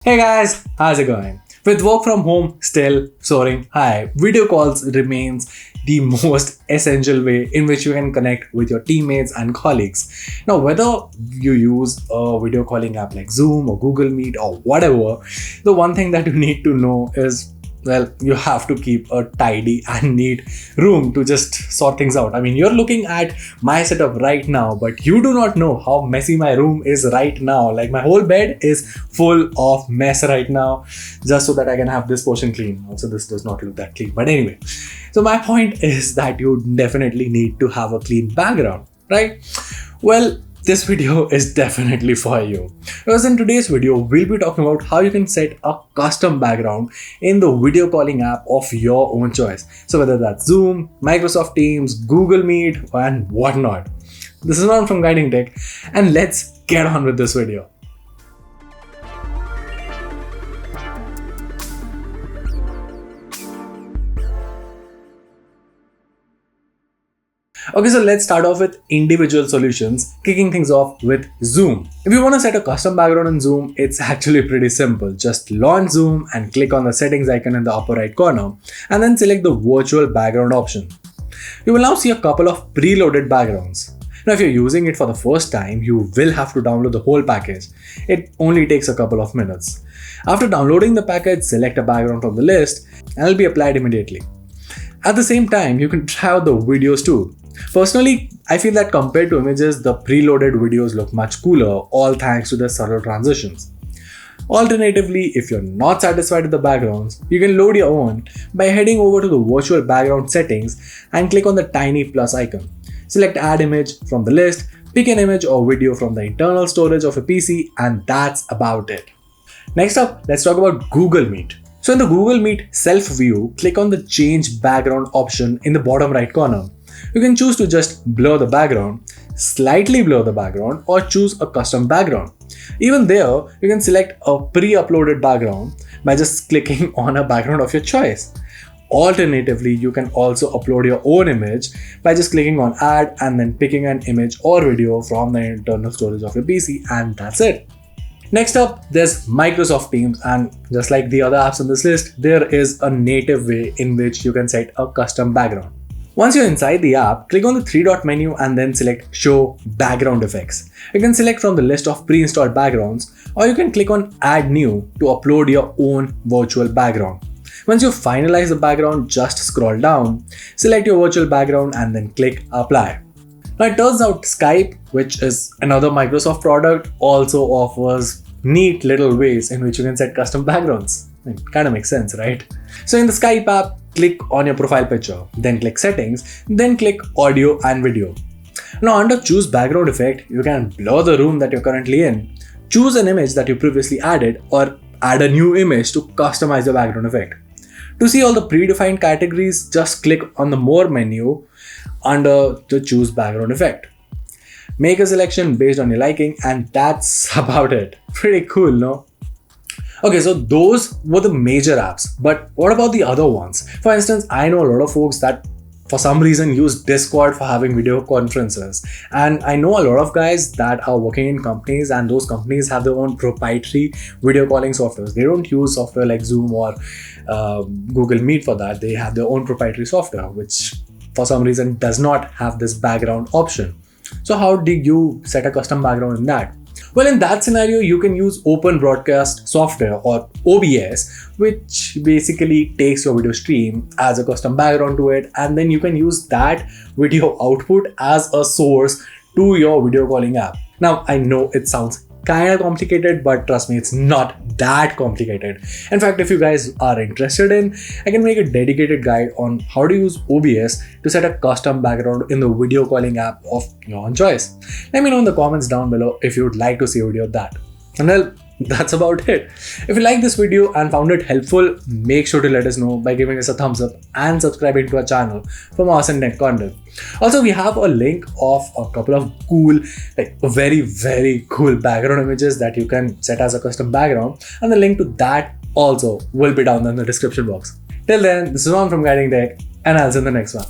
Hey guys, how's it going? With work from home still soaring high, video calls remains the most essential way in which you can connect with your teammates and colleagues. Now, whether you use a video calling app like Zoom or Google Meet or whatever, the one thing that you need to know is you have to keep a tidy and neat room to just sort things out. I mean, you're looking at my setup right now, but you do not know how messy my room is right now. Like, my whole bed is full of mess right now, just so that I can have this portion clean. Also, this does not look that clean. But anyway, so my point is that you definitely need to have a clean background, right? Well, this video is definitely for you. Because in today's video, we'll be talking about how you can set a custom background in the video calling app of your own choice. So whether that's Zoom, Microsoft Teams, Google Meet, and whatnot. This is Ron from Guiding Tech, and let's get on with this video. Okay, so let's start off with individual solutions, kicking things off with Zoom. If you want to set a custom background in Zoom, it's actually pretty simple. Just launch Zoom and click on the settings icon in the upper right corner and then select the virtual background option. You will now see a couple of preloaded backgrounds. Now, if you're using it for the first time, you will have to download the whole package. It only takes a couple of minutes. After downloading the package, select a background from the list and it'll be applied immediately. At the same time, you can try out the videos too. Personally, I feel that compared to images, the preloaded videos look much cooler, all thanks to the subtle transitions. Alternatively, if you're not satisfied with the backgrounds, you can load your own by heading over to the virtual background settings and click on the tiny plus icon. Select add image from the list, pick an image or video from the internal storage of a PC, and that's about it. Next up, let's talk about Google Meet. So in the Google Meet self view, click on the change background option in the bottom right corner. You can choose to just blur the background, slightly blur the background, or choose a custom background. Even there, you can select a pre-uploaded background by just clicking on a background of your choice. Alternatively, you can also upload your own image by just clicking on add and then picking an image or video from the internal storage of your PC, and that's it. Next up, there's Microsoft Teams, and just like the other apps on this list, there is a native way in which you can set a custom background. Once you're inside the app, click on the three-dot menu and then select Show Background Effects. You can select from the list of pre-installed backgrounds, or you can click on Add New to upload your own virtual background. Once you finalize the background, just scroll down, select your virtual background and then click Apply. Now it turns out Skype, which is another Microsoft product, also offers neat little ways in which you can set custom backgrounds. It kind of makes sense, right? So in the Skype app, click on your profile picture, then click settings, then click audio and video. Now under choose background effect, you can blur the room that you're currently in, choose an image that you previously added, or add a new image to customize the background effect. To see all the predefined categories, just click on the more menu under the choose background effect. Make a selection based on your liking, and that's about it. Pretty cool, no? Okay, so those were the major apps, but what about the other ones? For instance, I know a lot of folks that for some reason use Discord for having video conferences, and I know a lot of guys that are working in companies, and those companies have their own proprietary video calling softwares. They don't use software like Zoom or Google Meet for that. They have their own proprietary software, which for some reason does not have this background option. So how do you set a custom background in that? Well, in that scenario, you can use Open Broadcast Software or OBS, which basically takes your video stream as a custom background to it, and then you can use that video output as a source to your video calling app. Now, I know it sounds kind of complicated, but trust me, it's not that complicated. In fact, if you guys are interested in, I can make a dedicated guide on how to use OBS to set a custom background in the video calling app of your own choice. Let me know in the comments down below if you would like to see a video of that. And well, that's about it. If you like this video and found it helpful, make sure to let us know by giving us a thumbs up and subscribing to our channel for more awesome tech content. Also, we have a link of a couple of cool, very cool background images that you can set as a custom background, and the link to that also will be down in the description box. Till then, this is Ron from Guiding Tech, and I'll see you in the next one.